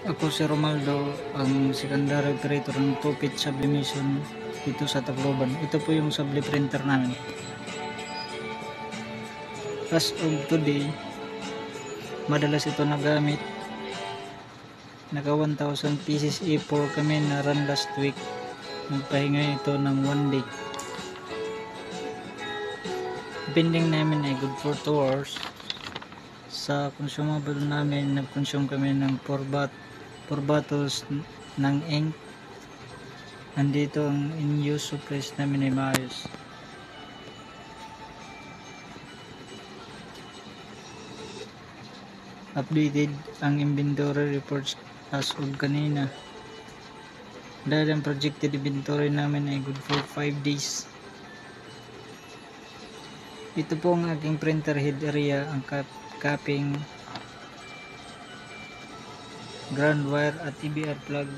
Ako si Romaldo, ang secondary operator ng Tupit Sublimation dito sa Tacloban. Ito po yung subli printer namin. As of today, madalas ito nagamit. Naka 1,000 pieces A4 kami na run last week. Nagpahinga ito ng 1 day. Binding namin ay good for 2 hours. Sa consumable namin, nag-consume kami ng 4 bottles ng ink. Nandito ang in-use supplies namin ay maayos. Updated ang inventory reports as of kanina. Dahil ang projected inventory namin ay good for 5 days. Ito po ang aking printer head area, ang capping, ground wire at EBR plug.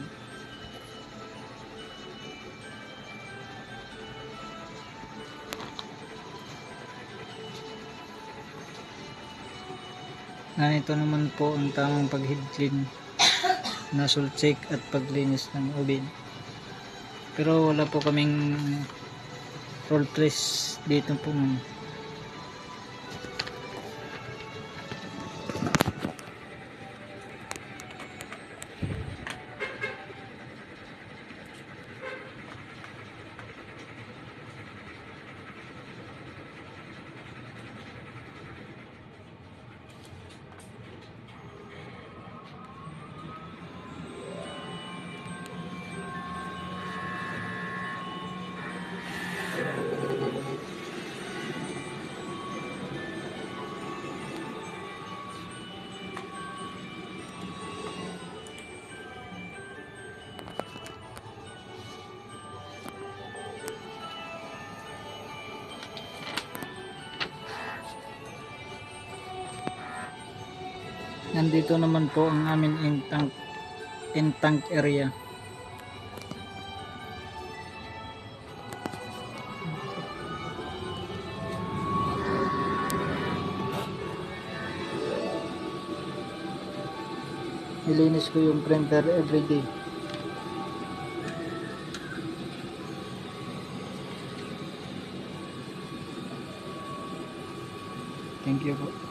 Ganito naman po ang tamang pag-head clean, nozzle check at paglinis ng ubid. Pero wala po kaming roll press dito po. Nandito naman po ang aming ink tank area. Nilinis ko yung printer everyday. Thank you po.